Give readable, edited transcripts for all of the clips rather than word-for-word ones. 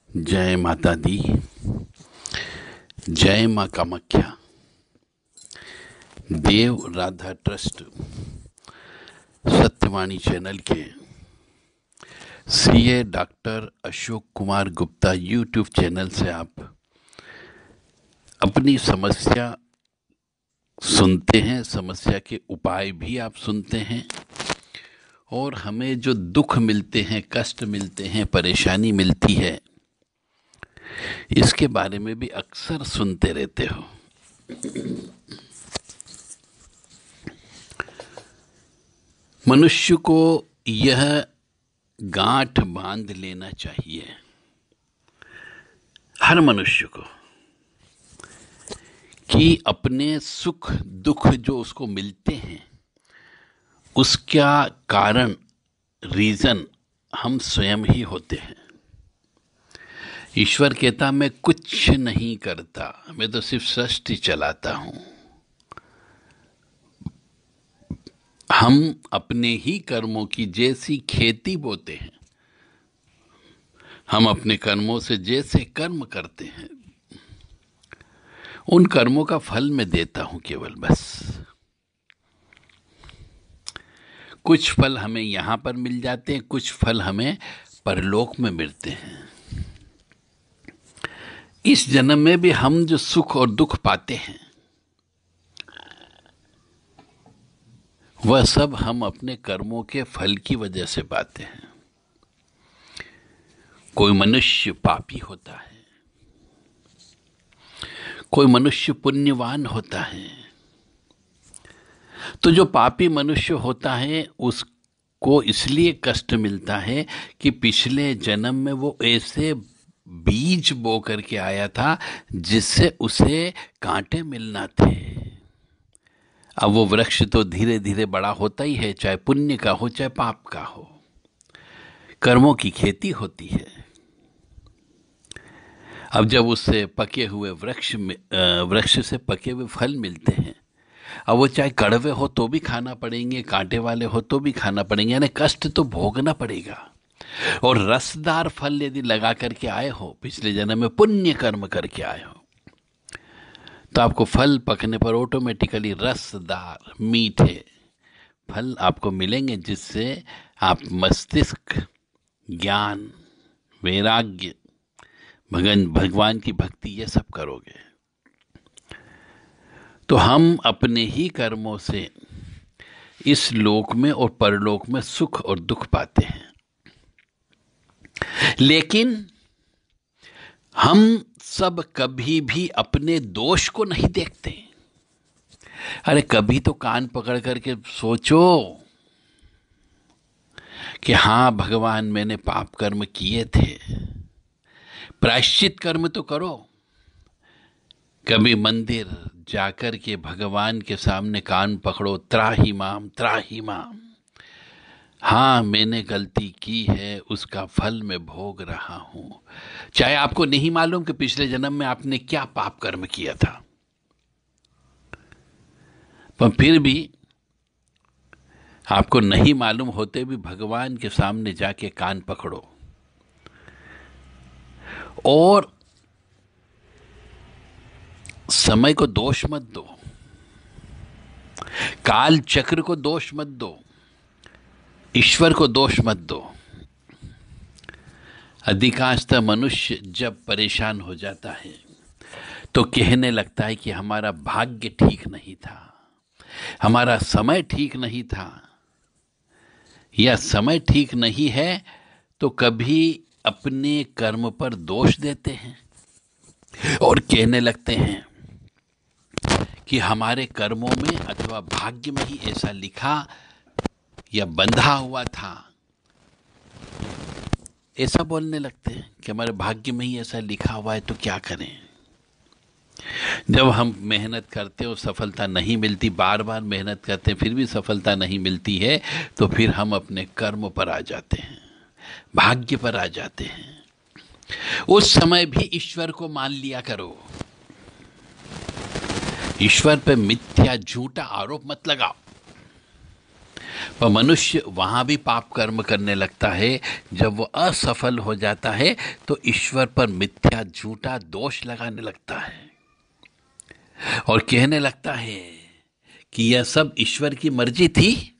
जय माता दी। जय माँ कामाख्या। देव राधा ट्रस्ट सत्यवाणी चैनल के CA doctor Ashok Kumar Gupta YouTube channel से आप अपनी समस्या सुनते हैं, समस्या के उपाय भी आप सुनते हैं और हमें जो दुख मिलते हैं, कष्ट मिलते हैं, परेशानी मिलती है, इसके बारे में भी अक्सर सुनते रहते हो। मनुष्य को यह गांठ बांध लेना चाहिए, हर मनुष्य को, कि अपने सुख दुख जो उसको मिलते हैं उसका कारण, रीजन हम स्वयं ही होते हैं। ईश्वर कहता मैं कुछ नहीं करता, मैं तो सिर्फ सृष्टि चलाता हूं। हम अपने ही कर्मों की जैसी खेती बोते हैं, हम अपने कर्मों से जैसे कर्म करते हैं, उन कर्मों का फल मैं देता हूं केवल, बस। कुछ फल हमें यहां पर मिल जाते हैं, कुछ फल हमें परलोक में मिलते हैं। इस जन्म में भी हम जो सुख और दुख पाते हैं वह सब हम अपने कर्मों के फल की वजह से पाते हैं। कोई मनुष्य पापी होता है, कोई मनुष्य पुण्यवान होता है। तो जो पापी मनुष्य होता है उसको इसलिए कष्ट मिलता है कि पिछले जन्म में वो ऐसे बीज बो करके आया था जिससे उसे कांटे मिलना थे। अब वो वृक्ष तो धीरे धीरे बड़ा होता ही है, चाहे पुण्य का हो चाहे पाप का हो। कर्मों की खेती होती है। अब जब उससे पके हुए वृक्ष से पके हुए फल मिलते हैं, अब वो चाहे कड़वे हो तो भी खाना पड़ेंगे, कांटे वाले हो तो भी खाना पड़ेंगे, यानी कष्ट तो भोगना पड़ेगा। और रसदार फल यदि लगा करके आए हो, पिछले जन्म में पुण्य कर्म करके आए हो, तो आपको फल पकने पर ऑटोमेटिकली रसदार मीठे फल आपको मिलेंगे, जिससे आप मस्तिष्क, ज्ञान, वैराग्य, भगवान की भक्ति, ये सब करोगे। तो हम अपने ही कर्मों से इस लोक में और परलोक में सुख और दुख पाते हैं। लेकिन हम सब कभी भी अपने दोष को नहीं देखते। अरे कभी तो कान पकड़ करके सोचो कि हाँ भगवान, मैंने पाप कर्म किए थे, प्रायश्चित कर्म तो करो। कभी मंदिर जाकर के भगवान के सामने कान पकड़ो, त्राहि माम त्राहि माम, हाँ मैंने गलती की है, उसका फल मैं भोग रहा हूं। चाहे आपको नहीं मालूम कि पिछले जन्म में आपने क्या पाप कर्म किया था, पर फिर भी आपको नहीं मालूम होते भी भगवान के सामने जाके कान पकड़ो और समय को दोष मत दो, काल चक्र को दोष मत दो, ईश्वर को दोष मत दो। अधिकांशतः मनुष्य जब परेशान हो जाता है तो कहने लगता है कि हमारा भाग्य ठीक नहीं था, हमारा समय ठीक नहीं था, या समय ठीक नहीं है, तो कभी अपने कर्म पर दोष देते हैं और कहने लगते हैं कि हमारे कर्मों में अथवा भाग्य में ही ऐसा लिखा या बंधा हुआ था। ऐसा बोलने लगते हैं कि हमारे भाग्य में ही ऐसा लिखा हुआ है, तो क्या करें। जब हम मेहनत करते हैं और सफलता नहीं मिलती, बार बार मेहनत करते हैं फिर भी सफलता नहीं मिलती है, तो फिर हम अपने कर्म पर आ जाते हैं, भाग्य पर आ जाते हैं। उस समय भी ईश्वर को मान लिया करो। ईश्वर पे मिथ्या झूठा आरोप मत लगाओ। पर मनुष्य वहां भी पाप कर्म करने लगता है। जब वो असफल हो जाता है तो ईश्वर पर मिथ्या झूठा दोष लगाने लगता है और कहने लगता है कि यह सब ईश्वर की मर्जी थी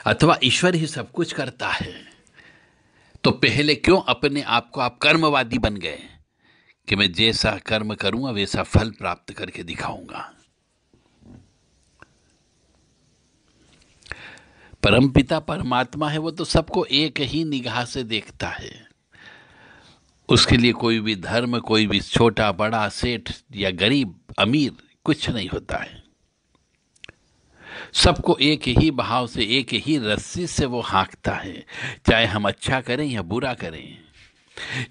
अथवा ईश्वर ही सब कुछ करता है। तो पहले क्यों अपने आप को आप कर्मवादी बन गए कि मैं जैसा कर्म करूंगा वैसा फल प्राप्त करके दिखाऊंगा। परमपिता परमात्मा है, वो तो सबको एक ही निगाह से देखता है। उसके लिए कोई भी धर्म, कोई भी छोटा बड़ा, सेठ या गरीब अमीर कुछ नहीं होता है। सबको एक ही भाव से, एक ही रस्सी से वो हाँकता है। चाहे हम अच्छा करें या बुरा करें,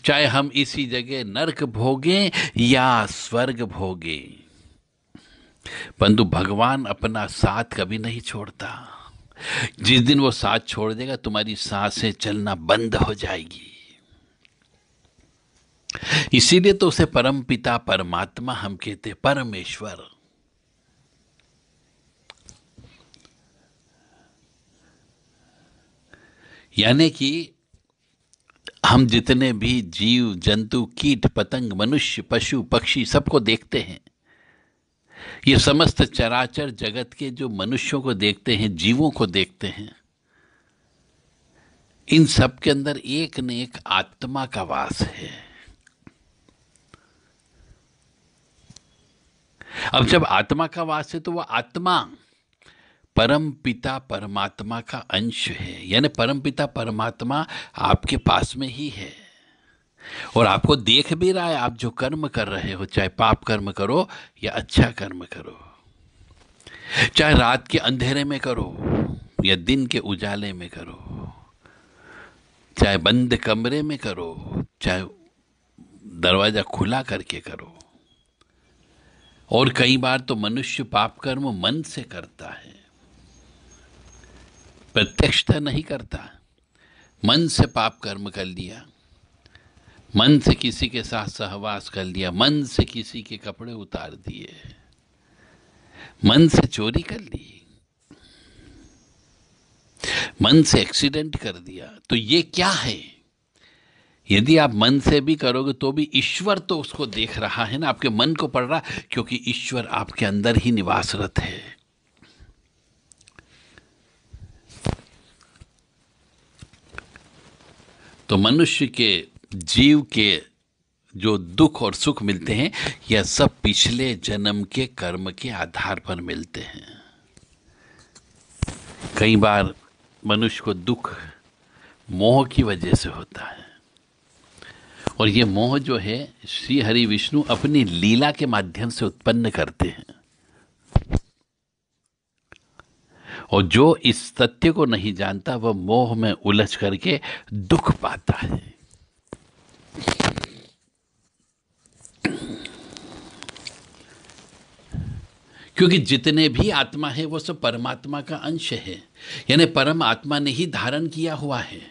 चाहे हम इसी जगह नरक भोगें या स्वर्ग भोगें, परंतु भगवान अपना साथ कभी नहीं छोड़ता। जिस दिन वो साथ छोड़ देगा तुम्हारी सांसें चलना बंद हो जाएगी। इसीलिए तो उसे परम पिता परमात्मा हम कहते, परमेश्वर। यानी कि हम जितने भी जीव जंतु, कीट पतंग, मनुष्य, पशु पक्षी सबको देखते हैं, ये समस्त चराचर जगत के जो मनुष्यों को देखते हैं, जीवों को देखते हैं, इन सब के अंदर एक न एक आत्मा का वास है। अब जब आत्मा का वास है तो वह आत्मा परम पिता परमात्मा का अंश है। यानी परम पिता परमात्मा आपके पास में ही है और आपको देख भी रहा है। आप जो कर्म कर रहे हो, चाहे पाप कर्म करो या अच्छा कर्म करो, चाहे रात के अंधेरे में करो या दिन के उजाले में करो, चाहे बंद कमरे में करो, चाहे दरवाजा खुला करके करो। और कई बार तो मनुष्य पाप कर्म मन से करता है, प्रत्यक्षता नहीं करता। मन से पाप कर्म कर लिया, मन से किसी के साथ सहवास कर लिया, मन से किसी के कपड़े उतार दिए, मन से चोरी कर ली, मन से एक्सीडेंट कर दिया। तो ये क्या है? यदि आप मन से भी करोगे तो भी ईश्वर तो उसको देख रहा है ना, आपके मन को पढ़ रहा, क्योंकि ईश्वर आपके अंदर ही निवासरत है। तो मनुष्य के, जीव के जो दुख और सुख मिलते हैं, यह सब पिछले जन्म के कर्म के आधार पर मिलते हैं। कई बार मनुष्य को दुख मोह की वजह से होता है, और ये मोह जो है श्री हरि विष्णु अपनी लीला के माध्यम से उत्पन्न करते हैं। और जो इस सत्य को नहीं जानता वह मोह में उलझ करके दुख पाता है। क्योंकि जितने भी आत्मा है वो सब परमात्मा का अंश है, यानी परम आत्मा ने ही धारण किया हुआ है।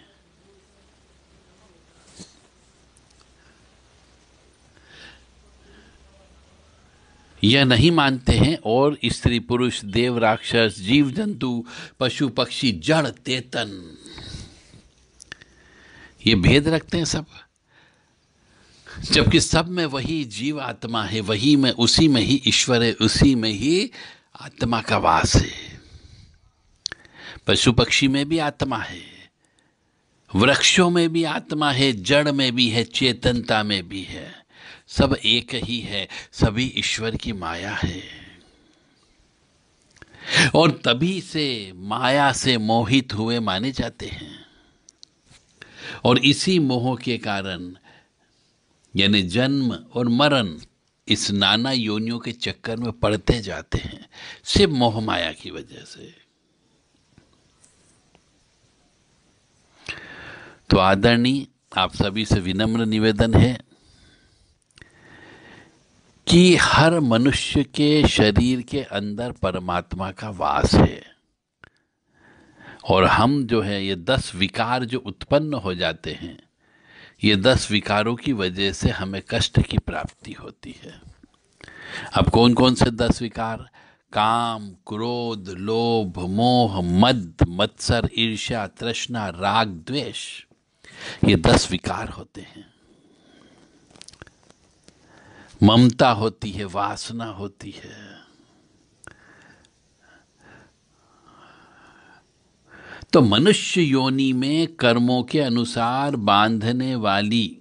यह नहीं मानते हैं, और स्त्री पुरुष, देव राक्षस, जीव जंतु, पशु पक्षी, जड़ चेतन, ये भेद रखते हैं सब, जबकि सब में वही जीव आत्मा है, वही में, उसी में ही ईश्वर है, उसी में ही आत्मा का वास है। पशु पक्षी में भी आत्मा है, वृक्षों में भी आत्मा है, जड़ में भी है, चेतनता में भी है। सब एक ही है, सभी ईश्वर की माया है। और तभी से माया से मोहित हुए माने जाते हैं, और इसी मोह के कारण यानी जन्म और मरण, इस नाना योनियों के चक्कर में पड़ते जाते हैं, सिर्फ मोह माया की वजह से। तो आदरणीय, आप सभी से विनम्र निवेदन है कि हर मनुष्य के शरीर के अंदर परमात्मा का वास है, और हम जो है ये 10 विकार जो उत्पन्न हो जाते हैं, ये 10 विकारों की वजह से हमें कष्ट की प्राप्ति होती है। अब कौन कौन से 10 विकार? काम, क्रोध, लोभ, मोह, मद, मत्सर, ईर्ष्या, तृष्णा, राग, द्वेष, ये 10 विकार होते हैं। ममता होती है, वासना होती है। तो मनुष्य योनि में कर्मों के अनुसार बांधने वाली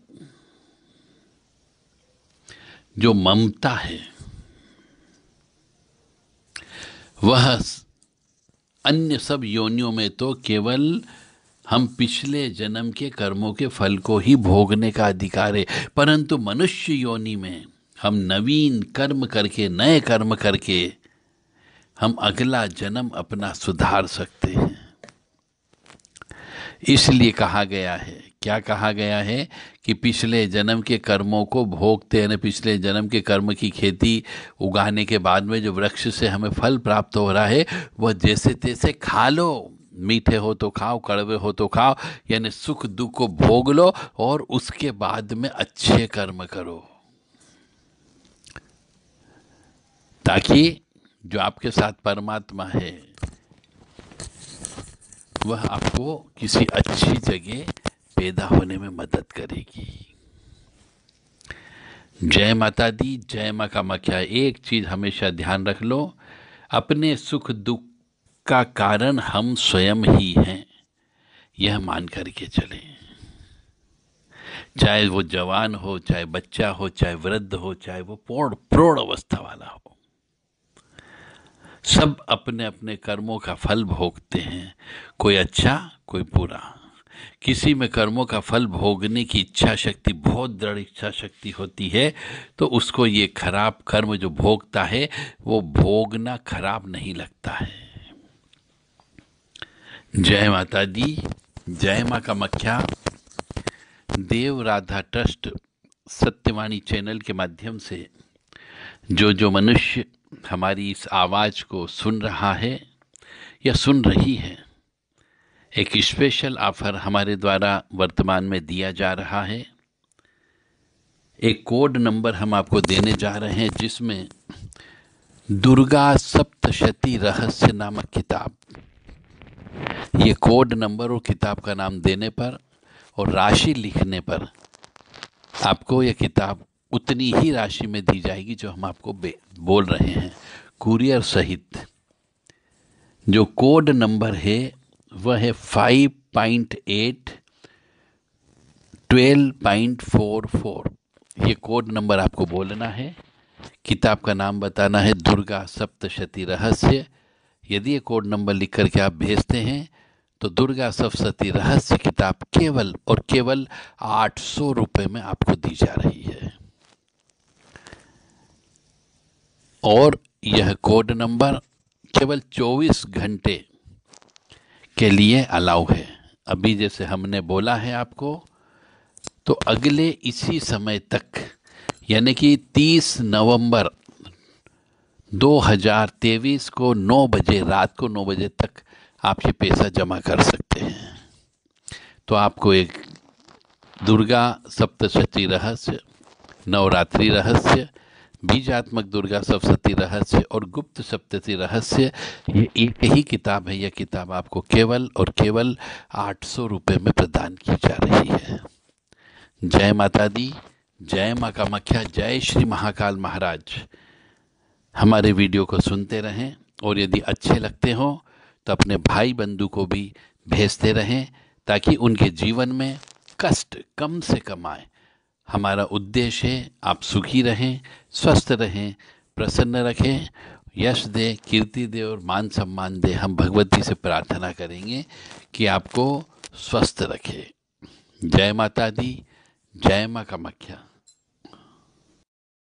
जो ममता है, वह अन्य सब योनियों में तो केवल हम पिछले जन्म के कर्मों के फल को ही भोगने का अधिकार है, परंतु मनुष्य योनि में हम नवीन कर्म करके, नए कर्म करके हम अगला जन्म अपना सुधार सकते हैं। इसलिए कहा गया है, क्या कहा गया है कि पिछले जन्म के कर्मों को भोगते हैं, पिछले जन्म के कर्म की खेती उगाने के बाद में जो वृक्ष से हमें फल प्राप्त हो रहा है, वह जैसे तैसे खा लो। मीठे हो तो खाओ, कड़वे हो तो खाओ, यानी सुख दुख को भोग लो और उसके बाद में अच्छे कर्म करो, ताकि जो आपके साथ परमात्मा है वह आपको किसी अच्छी जगह पैदा होने में मदद करेगी। जय माता दी, जय मां कामाख्या। एक चीज हमेशा ध्यान रख लो, अपने सुख दुख का कारण हम स्वयं ही हैं, यह मान करके चलें। चाहे वो जवान हो, चाहे बच्चा हो, चाहे वृद्ध हो, चाहे वो प्रौढ़ अवस्था वाला हो, सब अपने अपने कर्मों का फल भोगते हैं, कोई अच्छा कोई बुरा। किसी में कर्मों का फल भोगने की इच्छा शक्ति, बहुत दृढ़ इच्छा शक्ति होती है, तो उसको ये खराब कर्म जो भोगता है वो भोगना खराब नहीं लगता है। जय माता दी, जय मां कामाख्या। देव राधा ट्रस्ट सत्यवाणी चैनल के माध्यम से जो मनुष्य हमारी इस आवाज को सुन रहा है या सुन रही है, एक स्पेशल ऑफर हमारे द्वारा वर्तमान में दिया जा रहा है। एक कोड नंबर हम आपको देने जा रहे हैं, जिसमें दुर्गा सप्तशती रहस्य नामक किताब, ये कोड नंबर और किताब का नाम देने पर और राशि लिखने पर आपको यह किताब उतनी ही राशि में दी जाएगी जो हम आपको बोल रहे हैं, कुरियर सहित। जो कोड नंबर है वह है 5.8 12.44। ये कोड नंबर आपको बोलना है, किताब का नाम बताना है दुर्गा सप्तशती रहस्य। यदि ये कोड नंबर लिख करके आप भेजते हैं तो दुर्गा सप्तशती रहस्य किताब केवल और केवल 800 रुपये में आपको दी जा रही है। और यह कोड नंबर केवल 24 घंटे के लिए अलाउ है। अभी जैसे हमने बोला है आपको, तो अगले इसी समय तक, यानी कि 30 नवंबर 2023 को 9 बजे, रात को 9 बजे तक आप ये पैसा जमा कर सकते हैं। तो आपको एक दुर्गा सप्तशती रहस्य, नवरात्रि रहस्य, बीजात्मक दुर्गा सप्तशती रहस्य और गुप्त सप्तशती रहस्य, ये एक ही किताब है। यह किताब आपको केवल और केवल 800 रुपये में प्रदान की जा रही है। जय माता दी, जय मां कामाख्या, जय श्री महाकाल महाराज। हमारे वीडियो को सुनते रहें और यदि अच्छे लगते हो तो अपने भाई बंधु को भी भेजते रहें, ताकि उनके जीवन में कष्ट कम से कम आए। हमारा उद्देश्य है आप सुखी रहें, स्वस्थ रहें, प्रसन्न रखें, यश दे, कीर्ति दे और मान सम्मान दे। हम भगवती से प्रार्थना करेंगे कि आपको स्वस्थ रखे। जय माता दी, जय मां कामाख्या।